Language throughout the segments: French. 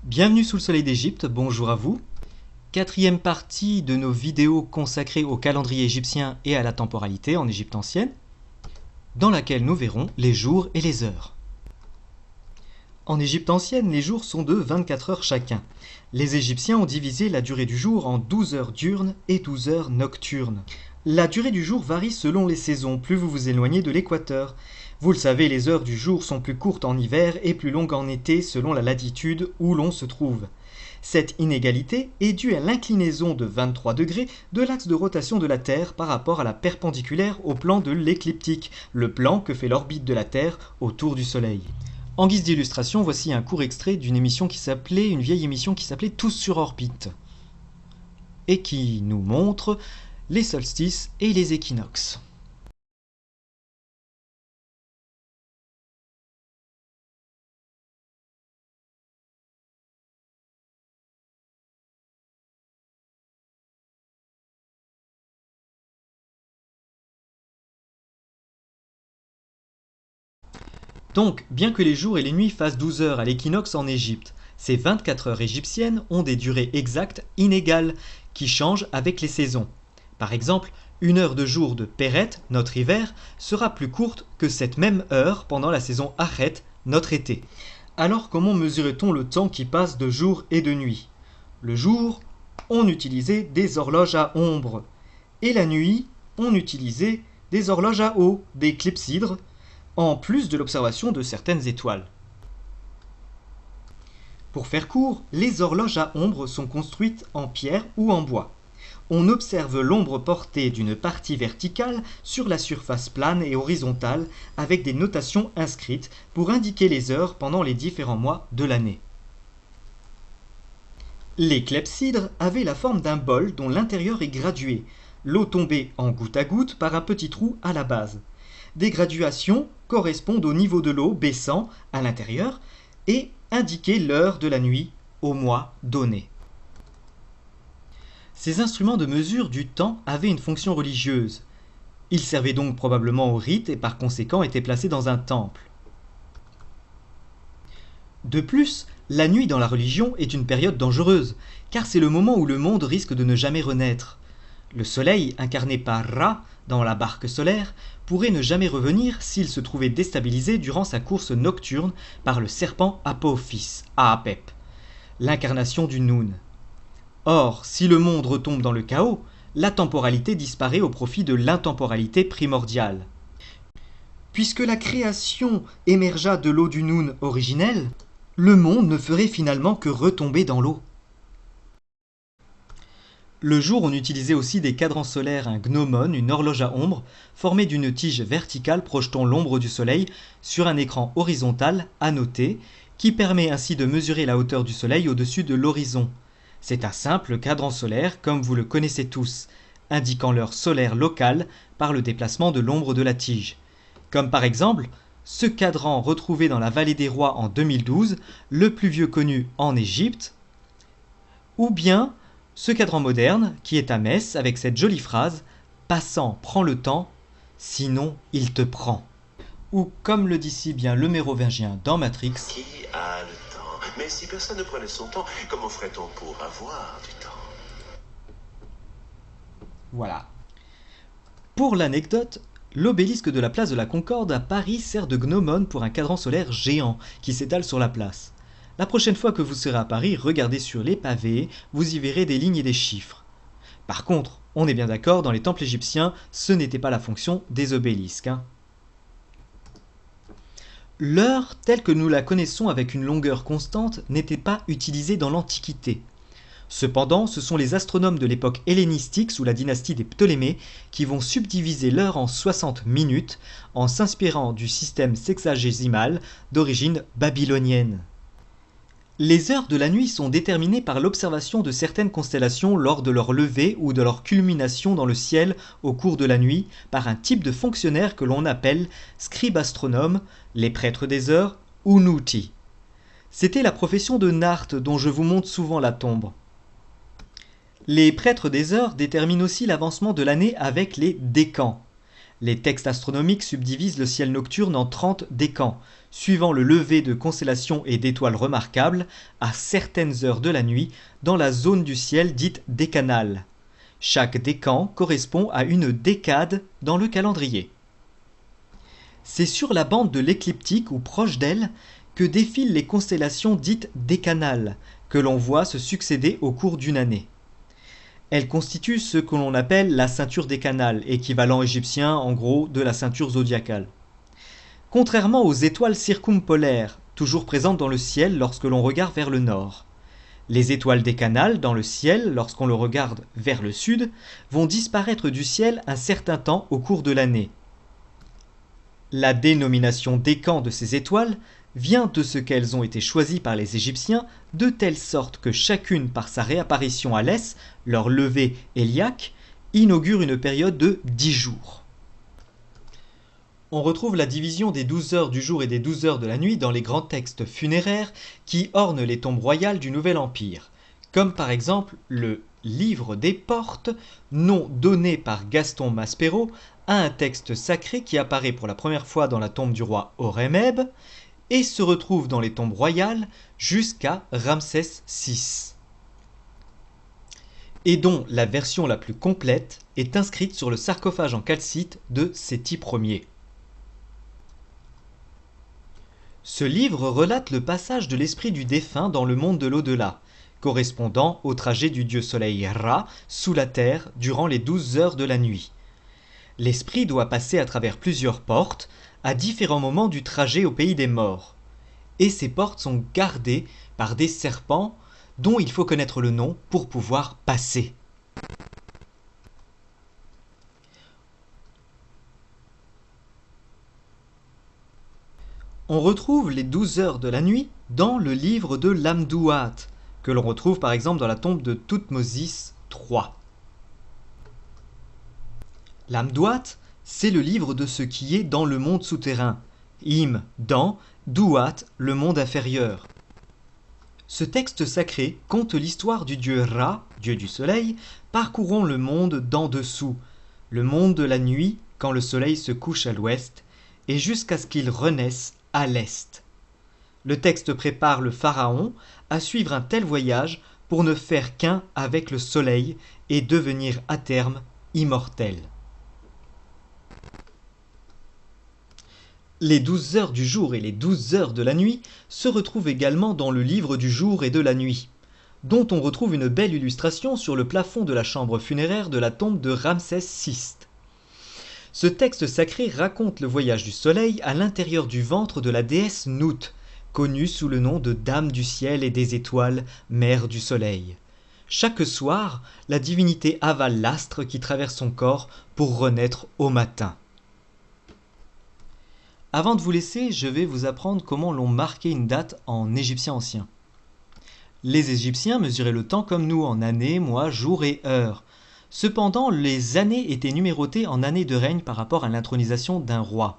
Bienvenue sous le soleil d'Égypte, bonjour à vous. Quatrième partie de nos vidéos consacrées au calendrier égyptien et à la temporalité en Égypte ancienne, dans laquelle nous verrons les jours et les heures. En Égypte ancienne, les jours sont de 24 heures chacun. Les Égyptiens ont divisé la durée du jour en 12 heures diurnes et 12 heures nocturnes. La durée du jour varie selon les saisons, plus vous vous éloignez de l'équateur. Vous le savez, les heures du jour sont plus courtes en hiver et plus longues en été selon la latitude où l'on se trouve. Cette inégalité est due à l'inclinaison de 23 degrés de l'axe de rotation de la Terre par rapport à la perpendiculaire au plan de l'écliptique, le plan que fait l'orbite de la Terre autour du Soleil. En guise d'illustration, voici un court extrait d'une vieille émission qui s'appelait Tous sur orbite, et qui nous montre les solstices et les équinoxes. Donc, bien que les jours et les nuits fassent 12 heures à l'équinoxe en Égypte, ces 24 heures égyptiennes ont des durées exactes inégales qui changent avec les saisons. Par exemple, une heure de jour de Péret, notre hiver, sera plus courte que cette même heure pendant la saison Achet, notre été. Alors comment mesurait-on le temps qui passe de jour et de nuit? Le jour, on utilisait des horloges à ombre. Et la nuit, on utilisait des horloges à eau, des clepsydres, en plus de l'observation de certaines étoiles. Pour faire court, les horloges à ombre sont construites en pierre ou en bois. On observe l'ombre portée d'une partie verticale sur la surface plane et horizontale avec des notations inscrites pour indiquer les heures pendant les différents mois de l'année. Les clepsydres avaient la forme d'un bol dont l'intérieur est gradué, l'eau tombait en goutte à goutte par un petit trou à la base. Des graduations correspondent au niveau de l'eau baissant à l'intérieur et indiquer l'heure de la nuit au mois donné. Ces instruments de mesure du temps avaient une fonction religieuse. Ils servaient donc probablement au rite et par conséquent étaient placés dans un temple. De plus, la nuit dans la religion est une période dangereuse, car c'est le moment où le monde risque de ne jamais renaître. Le soleil, incarné par Ra dans la barque solaire, pourrait ne jamais revenir s'il se trouvait déstabilisé durant sa course nocturne par le serpent Apophis, Aapep, l'incarnation du Noun. Or, si le monde retombe dans le chaos, la temporalité disparaît au profit de l'intemporalité primordiale. Puisque la création émergea de l'eau du Noun originelle, le monde ne ferait finalement que retomber dans l'eau. Le jour, on utilisait aussi des cadrans solaires, un gnomon, une horloge à ombre, formée d'une tige verticale projetant l'ombre du soleil sur un écran horizontal annoté, qui permet ainsi de mesurer la hauteur du soleil au-dessus de l'horizon. C'est un simple cadran solaire, comme vous le connaissez tous, indiquant l'heure solaire locale par le déplacement de l'ombre de la tige. Comme par exemple, ce cadran retrouvé dans la vallée des rois en 2012, le plus vieux connu en Égypte, ou bien ce cadran moderne qui est à Metz avec cette jolie phrase « Passant, prends le temps, sinon il te prend ». Ou comme le dit si bien le mérovingien dans Matrix, Qui a le temps? Mais si personne ne prenait son temps, comment ferait-on pour avoir du temps? voilà. Pour l'anecdote, l'obélisque de la place de la Concorde à Paris sert de gnomon pour un cadran solaire géant qui s'étale sur la place. La prochaine fois que vous serez à Paris, regardez sur les pavés, vous y verrez des lignes et des chiffres. Par contre, on est bien d'accord, dans les temples égyptiens, ce n'était pas la fonction des obélisques. L'heure, telle que nous la connaissons avec une longueur constante, n'était pas utilisée dans l'Antiquité. Cependant, ce sont les astronomes de l'époque hellénistique sous la dynastie des Ptolémées qui vont subdiviser l'heure en 60 minutes en s'inspirant du système sexagésimal d'origine babylonienne. Les heures de la nuit sont déterminées par l'observation de certaines constellations lors de leur levée ou de leur culmination dans le ciel au cours de la nuit par un type de fonctionnaire que l'on appelle scribe astronome, les prêtres des heures ou nouti. C'était la profession de Nart dont je vous montre souvent la tombe. Les prêtres des heures déterminent aussi l'avancement de l'année avec les décans. Les textes astronomiques subdivisent le ciel nocturne en 30 décans, suivant le lever de constellations et d'étoiles remarquables à certaines heures de la nuit dans la zone du ciel dite décanale. Chaque décan correspond à une décade dans le calendrier. C'est sur la bande de l'écliptique ou proche d'elle que défilent les constellations dites décanales, que l'on voit se succéder au cours d'une année. Elles constituent ce que l'on appelle la ceinture décanale, équivalent égyptien en gros de la ceinture zodiacale. Contrairement aux étoiles circumpolaires, toujours présentes dans le ciel lorsque l'on regarde vers le nord, les étoiles décanales dans le ciel, lorsqu'on le regarde vers le sud, vont disparaître du ciel un certain temps au cours de l'année. La dénomination décan de ces étoiles vient de ce qu'elles ont été choisies par les Égyptiens de telle sorte que chacune par sa réapparition à l'est, leur lever héliaque, inaugure une période de 10 jours. On retrouve la division des 12 heures du jour et des 12 heures de la nuit dans les grands textes funéraires qui ornent les tombes royales du Nouvel Empire, comme par exemple le Livre des Portes, nom donné par Gaston Maspero à un texte sacré qui apparaît pour la première fois dans la tombe du roi Horemheb et se retrouve dans les tombes royales jusqu'à Ramsès VI, et dont la version la plus complète est inscrite sur le sarcophage en calcite de Séti Ier. Ce livre relate le passage de l'esprit du défunt dans le monde de l'au-delà, correspondant au trajet du dieu soleil Ra sous la terre durant les 12 heures de la nuit. L'esprit doit passer à travers plusieurs portes à différents moments du trajet au pays des morts. Et ces portes sont gardées par des serpents dont il faut connaître le nom pour pouvoir passer. On retrouve les 12 heures de la nuit dans le livre de l'Amdouat, que l'on retrouve par exemple dans la tombe de Thoutmôsis III. L'Amdouat, c'est le livre de ce qui est dans le monde souterrain. Im, dans, Douat, le monde inférieur. Ce texte sacré conte l'histoire du dieu Ra, dieu du soleil, parcourant le monde d'en dessous, le monde de la nuit quand le soleil se couche à l'ouest, et jusqu'à ce qu'il renaisse à l'est. Le texte prépare le pharaon à suivre un tel voyage pour ne faire qu'un avec le soleil et devenir à terme immortel. Les 12 heures du jour et les 12 heures de la nuit se retrouvent également dans le livre du jour et de la nuit, dont on retrouve une belle illustration sur le plafond de la chambre funéraire de la tombe de Ramsès VI. Ce texte sacré raconte le voyage du soleil à l'intérieur du ventre de la déesse Nout, connue sous le nom de Dame du ciel et des étoiles, mère du soleil. Chaque soir, la divinité avale l'astre qui traverse son corps pour renaître au matin. Avant de vous laisser, je vais vous apprendre comment l'on marquait une date en égyptien ancien. Les Égyptiens mesuraient le temps comme nous en années, mois, jours et heures. Cependant, les années étaient numérotées en années de règne par rapport à l'intronisation d'un roi.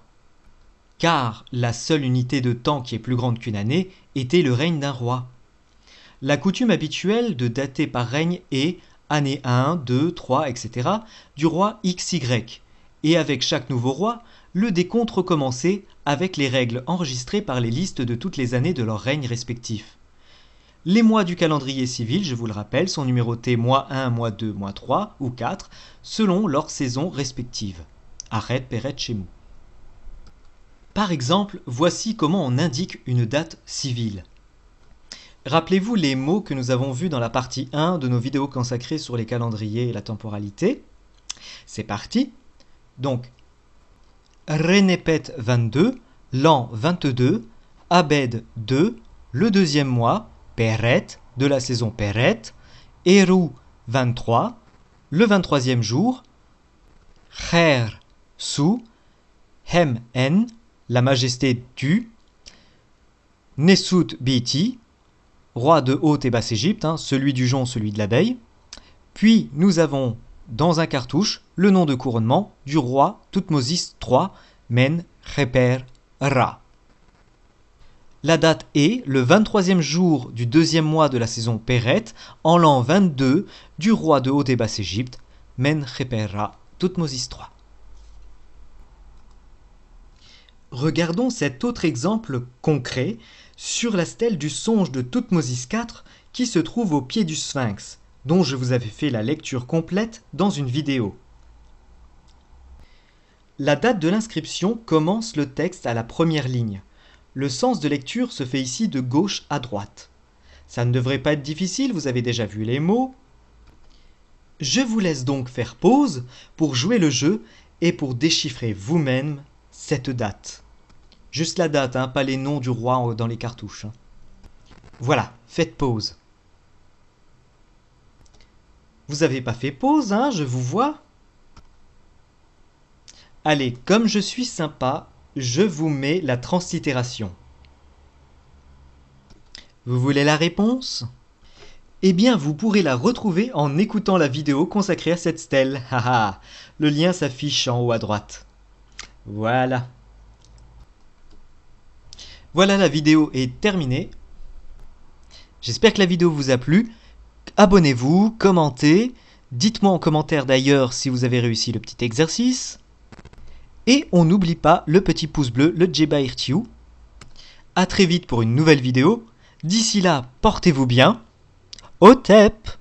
Car la seule unité de temps qui est plus grande qu'une année était le règne d'un roi. La coutume habituelle de dater par règne est année 1, 2, 3, etc. du roi XY. Et avec chaque nouveau roi, le décompte recommençait avec les règles enregistrées par les listes de toutes les années de leur règne respectif. Les mois du calendrier civil, je vous le rappelle, sont numérotés mois 1, mois 2, mois 3 ou 4, selon leurs saisons respectives. Aret, Peret, Shemou. Par exemple, voici comment on indique une date civile. Rappelez-vous les mots que nous avons vus dans la partie 1 de nos vidéos consacrées sur les calendriers et la temporalité. C'est parti. Donc, Renepet 22, l'an 22, Abed 2, le deuxième mois, Peret, de la saison Peret, Eru 23, le 23e jour, Kher Sou, Hem En, la majesté du, Nesut Biti, roi de Haute et Basse Égypte, celui du jonc, celui de l'abeille. Puis nous avons dans un cartouche le nom de couronnement du roi Thoutmôsis III, Men Kheper Ra. La date est le 23e jour du deuxième mois de la saison Peret, en l'an 22 du roi de Haute et Basse Égypte, Men Kheper Ra, Thoutmôsis III. Regardons cet autre exemple concret sur la stèle du songe de Thoutmôsis IV qui se trouve au pied du Sphinx, dont je vous avais fait la lecture complète dans une vidéo. La date de l'inscription commence le texte à la première ligne. Le sens de lecture se fait ici de gauche à droite. Ça ne devrait pas être difficile, vous avez déjà vu les mots. Je vous laisse donc faire pause pour jouer le jeu et pour déchiffrer vous-même cette date. Juste la date, pas les noms du roi dans les cartouches. Voilà, faites pause. Vous n'avez pas fait pause, je vous vois. Allez, comme je suis sympa, je vous mets la translittération. Vous voulez la réponse ? Eh bien, vous pourrez la retrouver en écoutant la vidéo consacrée à cette stèle. Le lien s'affiche en haut à droite. Voilà. Voilà, la vidéo est terminée. J'espère que la vidéo vous a plu. Abonnez-vous, commentez. Dites-moi en commentaire d'ailleurs si vous avez réussi le petit exercice. Et on n'oublie pas le petit pouce bleu, le Djebairtiou. A très vite pour une nouvelle vidéo. D'ici là, portez-vous bien. Au TEP!